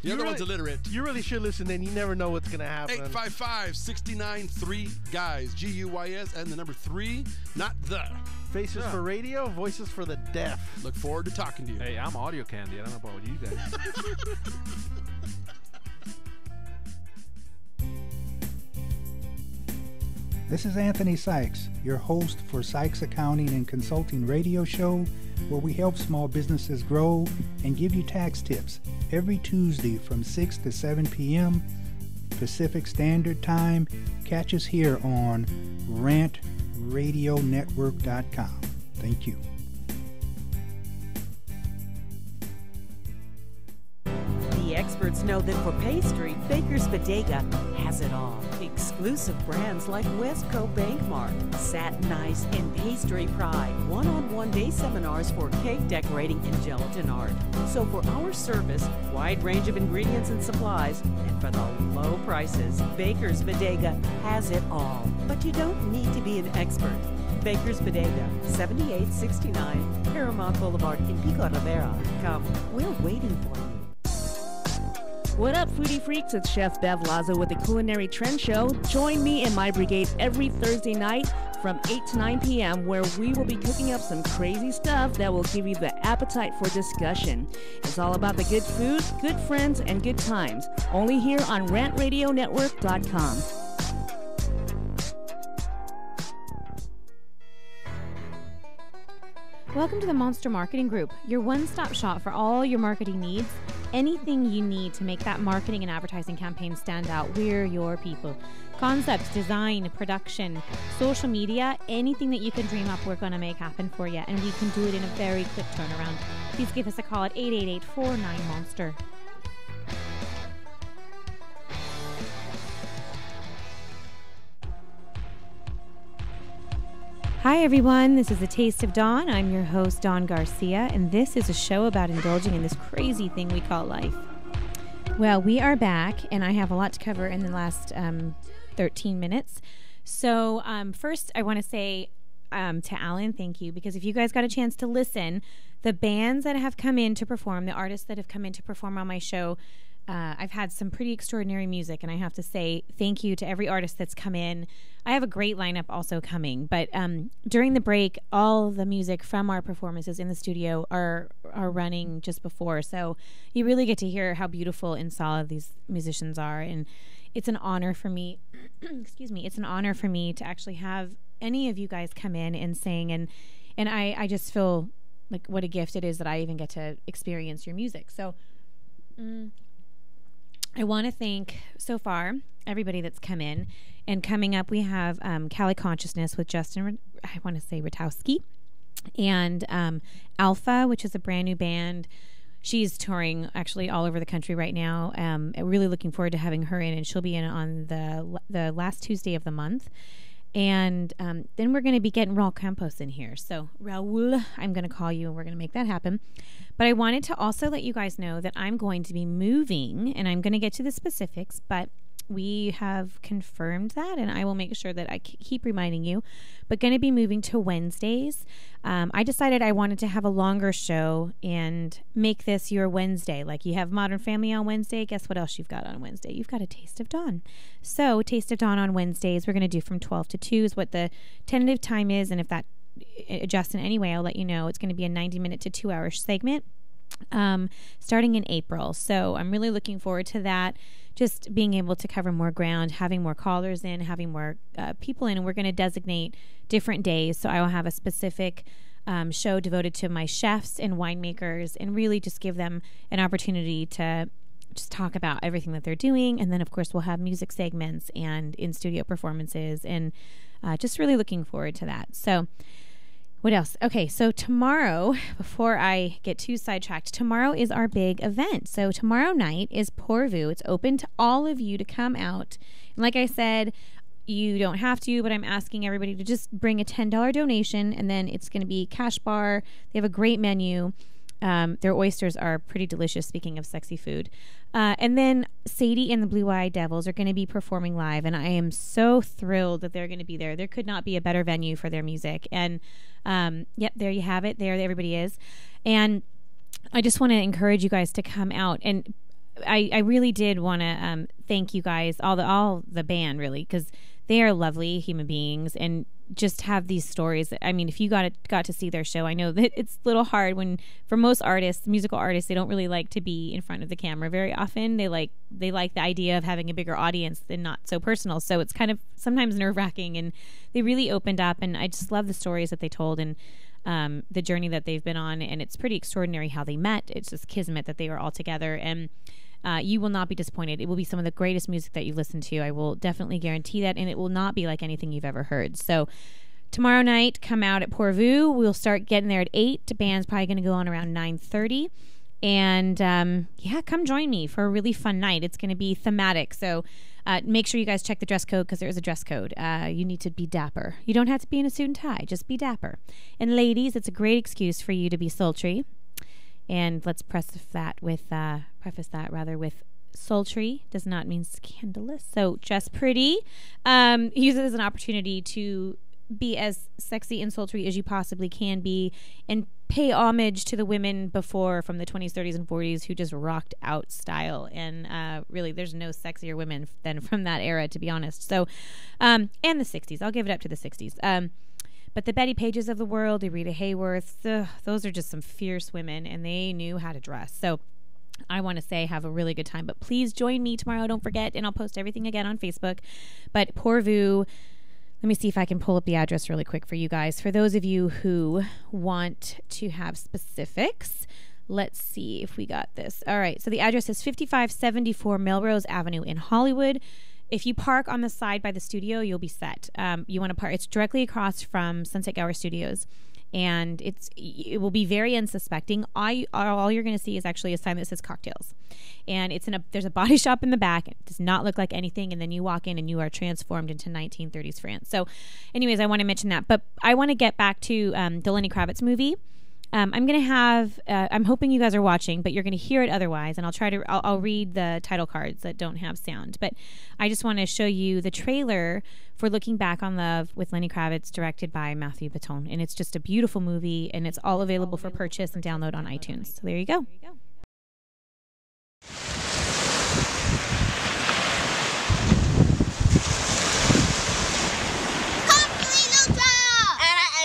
the other one's illiterate. You really should listen, then you never know what's going to happen. 855-69 3 Guys, Guys, and the number 3, not the. Faces for radio, voices for the deaf. Look forward to talking to you. Hey, I'm audio candy. I don't know about you guys. This is Anthony Sykes, your host for Sykes Accounting and Consulting radio show, where we help small businesses grow and give you tax tips every Tuesday from 6 to 7 p.m. Pacific Standard Time. Catch us here on rantradionetwork.com. Thank you. The experts know that for pastry, Baker's Bodega has it all. Exclusive brands like Westco Bankmark, Satin Ice, and Pastry Pride. One-on-one day seminars for cake decorating and gelatin art. So for our service, wide range of ingredients and supplies, and for the low prices, Baker's Bodega has it all. But you don't need to be an expert. Baker's Bodega, 7869 Paramount Boulevard in Pico Rivera. Come, we're waiting for you. What up, foodie freaks? It's Chef Bev Lazo with the Culinary Trend Show. Join me and my brigade every Thursday night from 8 to 9 p.m. where we will be cooking up some crazy stuff that will give you the appetite for discussion. It's all about the good food, good friends, and good times. Only here on rantradionetwork.com. Welcome to the Monster Marketing Group, your one-stop shop for all your marketing needs. Anything you need to make that marketing and advertising campaign stand out, we're your people. Concepts, design, production, social media, anything that you can dream up, we're going to make happen for you. And we can do it in a very quick turnaround. Please give us a call at 888-49-MONSTER. Hi everyone, this is A Taste of Dawn. I'm your host, Dawn Garcia, and this is a show about indulging in this crazy thing we call life. Well, we are back, and I have a lot to cover in the last 13 minutes. So first, I want to say to Alan, thank you, because if you guys got a chance to listen, the bands that have come in to perform, the artists that have come in to perform on my show, I've had some pretty extraordinary music, and I have to say thank you to every artist that's come in. I have a great lineup also coming, but during the break, all the music from our performances in the studio are running just before, so you really get to hear how beautiful and solid these musicians are, and it's an honor for me excuse me, it's an honor for me to actually have any of you guys come in and sing, and I just feel like what a gift it is that I even get to experience your music. So I want to thank, so far, everybody that's come in. And coming up, we have Cali Consciousness with Justin, I want to say Ratowski, and Alpha, which is a brand new band. She's touring actually all over the country right now. Really looking forward to having her in, and she'll be in on the last Tuesday of the month. And then we're going to be getting Raul Campos in here. So, Raul, I'm going to call you, and we're going to make that happen. But I wanted to also let you guys know that I'm going to be moving, and I'm going to get to the specifics, but we have confirmed that, and I will make sure that I keep reminding you, but going to be moving to Wednesdays. I decided I wanted to have a longer show and make this your Wednesday. Like you have Modern Family on Wednesday. Guess what else you've got on Wednesday? You've got A Taste of Dawn. So Taste of Dawn on Wednesdays, we're going to do from 12 to 2 is what the tentative time is, and if that adjusts in any way, I'll let you know. It's going to be a 90-minute to 2-hour segment starting in April. So I'm really looking forward to that. Just being able to cover more ground, having more callers in, having more people in, and we're going to designate different days. So I will have a specific show devoted to my chefs and winemakers, and really just give them an opportunity to just talk about everything that they're doing. And then, of course, we'll have music segments and in-studio performances, and just really looking forward to that. So what else? Okay, so tomorrow, before I get too sidetracked, tomorrow is our big event. So tomorrow night is Pour Vous. It's open to all of you to come out. And like I said, you don't have to, but I'm asking everybody to just bring a $10 donation, and then it's going to be cash bar. They have a great menu. Their oysters are pretty delicious, speaking of sexy food. And then Sadie and the Blue-Eyed Devils are going to be performing live, and I am so thrilled that they're going to be there. There could not be a better venue for their music. And yep, there you have it. There everybody is. And I just want to encourage you guys to come out. And I really did want to thank you guys, all the band, really, because they are lovely human beings, and just have these stories. I mean, if you got to see their show, I know that it's a little hard when, for most artists, musical artists, they don't really like to be in front of the camera very often. They like the idea of having a bigger audience than not so personal. So it's kind of sometimes nerve-wracking, and they really opened up, and I just love the stories that they told, and the journey that they've been on, and it's pretty extraordinary how they met. It's just kismet that they were all together. And You will not be disappointed. It will be some of the greatest music that you've listened to. I will definitely guarantee that, and it will not be like anything you've ever heard. So tomorrow night, come out at Pour Vous. We'll start getting there at 8. The band's probably going to go on around 9:30. And yeah, come join me for a really fun night. It's going to be thematic. So make sure you guys check the dress code, because there is a dress code. You need to be dapper. You don't have to be in a suit and tie. Just be dapper. And ladies, it's a great excuse for you to be sultry. And let's preface that with sultry does not mean scandalous. So just pretty. Use it as an opportunity to be as sexy and sultry as you possibly can be, and pay homage to the women before, from the 20s, 30s, and 40s, who just rocked out style. And really, there's no sexier women than from that era, to be honest. So, and the 60s. I'll give it up to the 60s. But the Betty Pages of the world, the Rita Hayworths, those are just some fierce women, and they knew how to dress. So I want to say have a really good time. But please join me tomorrow. Don't forget, and I'll post everything again on Facebook. But Pour Vous. Let me see if I can pull up the address really quick for you guys. For those of you who want to have specifics, let's see if we got this. All right, so the address is 5574 Melrose Avenue in Hollywood. If you park on the side by the studio, you'll be set. You want to park. It's directly across from Sunset Gower Studios, and it will be very unsuspecting. All you're going to see is actually a sign that says cocktails, and there's a body shop in the back. It does not look like anything, and then you walk in and you are transformed into 1930s France. So anyways, I want to mention that, but I want to get back to the Lenny Kravitz movie. I'm going to have I'm hoping you guys are watching, but you're going to hear it otherwise, and I'll read the title cards that don't have sound. But I just want to show you the trailer for Looking Back on Love with Lenny Kravitz, directed by Matthew Baton. And it's just a beautiful movie, and it's all available for purchase and download on iTunes. So there you go.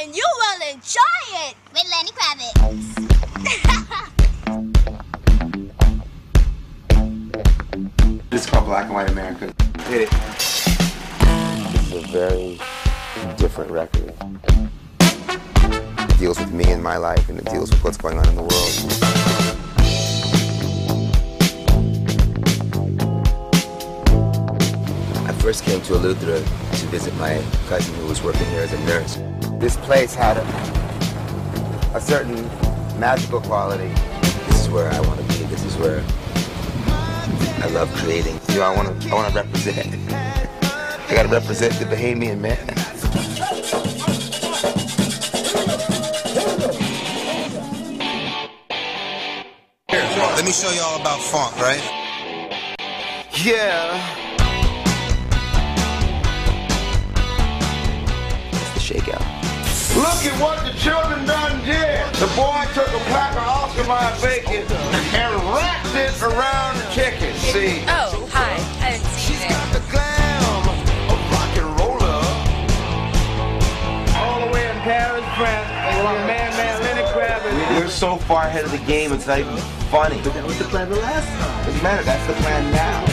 And you will enjoy it with Lenny Kravitz. This is called Black and White America. Hit it. This is a very different record. It deals with me and my life, and it deals with what's going on in the world. I first came to Eleuthera to visit my cousin who was working here as a nurse. This place had a certain magical quality. This is where I want to be. This is where I love creating. You know, I want to represent. I got to represent the Bahamian man. Let me show you all about funk, right? Yeah. It's the shakeout. Look at what the children done did. The boy took a pack of Oscar Mayer bacon and wrapped it around the chicken. See? Oh, hi. I didn't see She's got the glam of rock and roller. All the way in Paris, France, my man Lenny Kravitz. We're so far ahead of the game, it's not even funny. But that was the plan the last time. Doesn't matter, that's the plan now.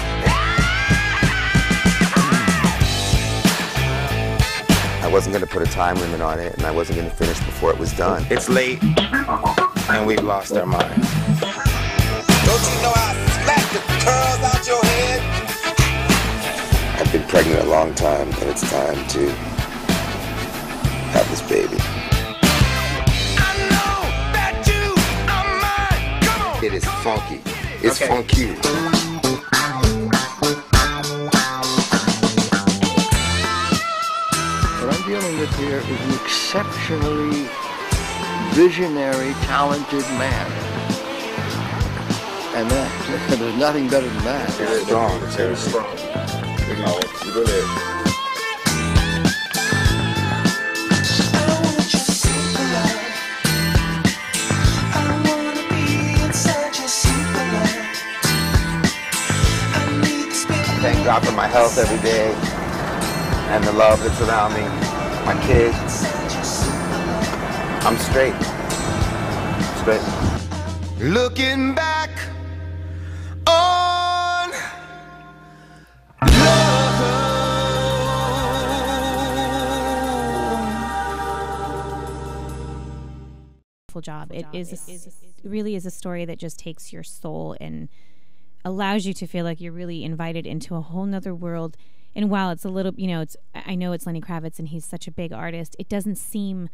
I wasn't going to put a time limit on it, and I wasn't going to finish before it was done. It's late, and we've lost our minds. Don't you know I smack the curls out your head? I've been pregnant a long time, and it's time to have this baby. I know that you are mine. Come on. It is funky. It's funky. What I'm dealing with here is an exceptionally visionary, talented man. And that, there's nothing better than that. It's strong. It's very strong. You go there. Thank God for my health every day and the love that's around me, my kids. I'm straight. Straight. Looking back on Job. It really is a story that just takes your soul and allows you to feel like you're really invited into a whole nother world. And while it's a little, I know it's Lenny Kravitz and he's such a big artist, it doesn't seem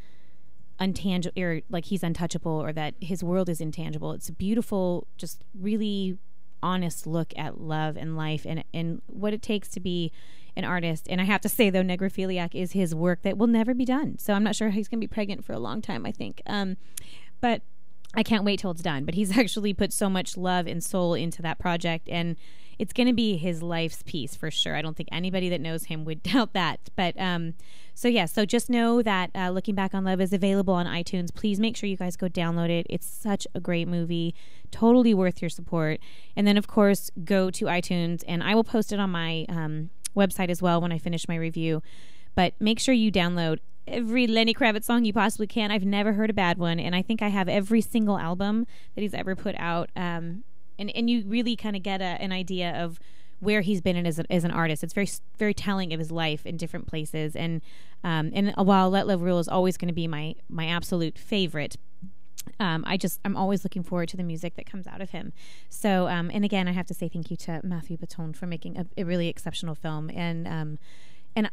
untangible or like he's untouchable or that his world is intangible. It's a beautiful, just really honest look at love and life and what it takes to be an artist. And I have to say, though, Necrophiliac is his work that will never be done. So I'm not sure he's going to be pregnant for a long time, I think. But I can't wait till it's done. But he's actually put so much love and soul into that project, and it's going to be his life's piece for sure. I don't think anybody that knows him would doubt that. But so just know that Looking Back on Love is available on iTunes. Please make sure you guys go download it. It's such a great movie, totally worth your support. And then, of course, go to iTunes, and I will post it on my website as well when I finish my review. But make sure you download every Lenny Kravitz song you possibly can. I've never heard a bad one, and I think I have every single album that he's ever put out. And you really kind of get an idea of where he's been in as an artist. It's very, very telling of his life in different places. And while Let Love Rule is always going to be my absolute favorite, I'm always looking forward to the music that comes out of him. So, and again, I have to say thank you to Matthew Baton for making a really exceptional film. And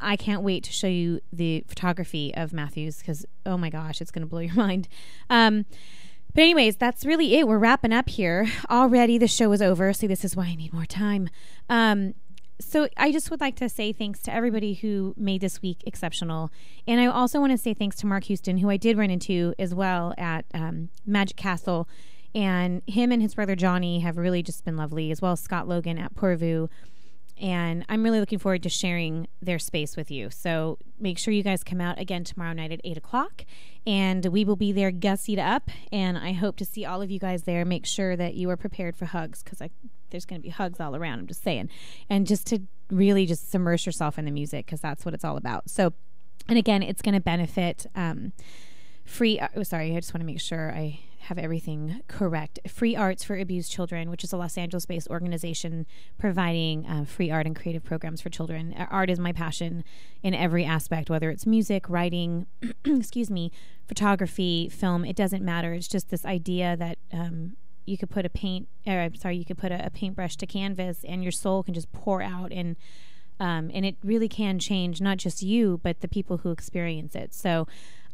I can't wait to show you the photography of Matthew's because, oh my gosh, it's going to blow your mind. But anyways, that's really it. We're wrapping up here. Already the show is over. See, this is why I need more time. So I just would like to say thanks to everybody who made this week exceptional. And I also want to say thanks to Mark Houston, who I did run into as well at Magic Castle. And him and his brother Johnny have really just been lovely, as well as Scott Logan at Pour Vous. And I'm really looking forward to sharing their space with you. So make sure you guys come out again tomorrow night at 8 o'clock. And we will be there gussied up. And I hope to see all of you guys there. Make sure that you are prepared for hugs because there's going to be hugs all around. I'm just saying. And just to really just immerse yourself in the music because that's what it's all about. So, and again, it's going to benefit free. Sorry, I just want to make sure I have everything correct. Free Arts for Abused Children, which is a Los Angeles-based organization providing free art and creative programs for children. Art is my passion in every aspect, whether it's music, writing, photography, film. It doesn't matter. It's just this idea that you could put a paintbrush to canvas, and your soul can just pour out, and it really can change not just you, but the people who experience it. So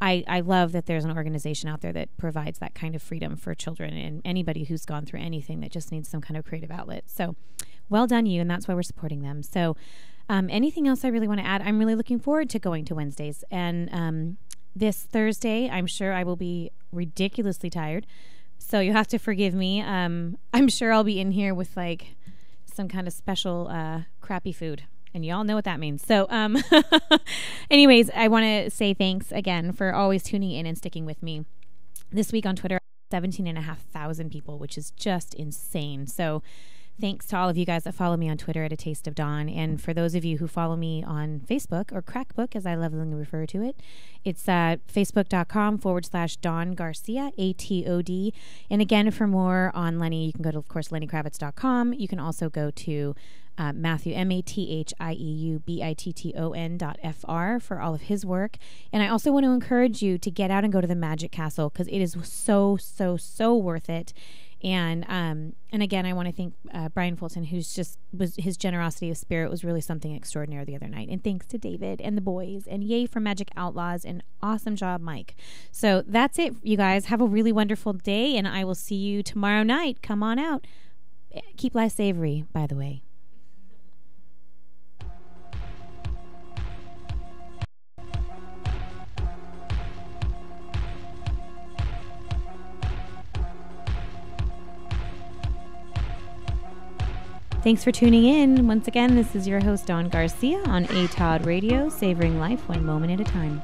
I love that there's an organization out there that provides that kind of freedom for children and anybody who's gone through anything that just needs some kind of creative outlet. So well done you, and that's why we're supporting them. So anything else I really want to add? I'm really looking forward to going to Wednesdays. And this Thursday, I'm sure I will be ridiculously tired. So you'll have to forgive me. I'm sure I'll be in here with like some kind of special crappy food. And y'all know what that means. So anyways, I want to say thanks again for always tuning in and sticking with me. This week on Twitter, 17,500 people, which is just insane. So thanks to all of you guys that follow me on Twitter at A Taste of Dawn. And for those of you who follow me on Facebook, or Crackbook, as I lovingly refer to it, it's facebook.com/Dawn Garcia, ATOD. And again, for more on Lenny, you can go to, of course, LennyKravitz.com. You can also go to Matthew, Mathieubitton.fr for all of his work. And I also want to encourage you to get out and go to the Magic Castle because it is so, so, so worth it. And again, I want to thank Brian Fulton, his generosity of spirit was really something extraordinary the other night. And thanks to David and the boys, and yay for Magic Outlaws, and awesome job, Mike. So that's it, you guys. Have a really wonderful day, and I will see you tomorrow night. Come on out. Keep life savory, by the way. Thanks for tuning in. Once again, this is your host, Dawn Garcia, on ATOD Radio, savoring life one moment at a time.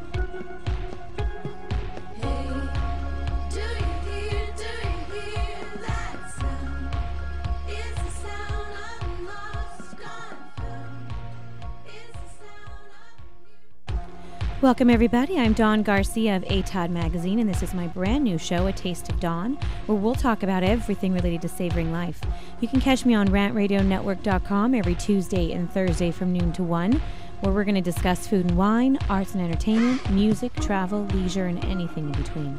Welcome, everybody. I'm Dawn Garcia of ATOD Magazine, and this is my brand new show, A Taste of Dawn, where we'll talk about everything related to savoring life. You can catch me on rantradionetwork.com every Tuesday and Thursday from noon to 1, where we're going to discuss food and wine, arts and entertainment, music, travel, leisure, and anything in between.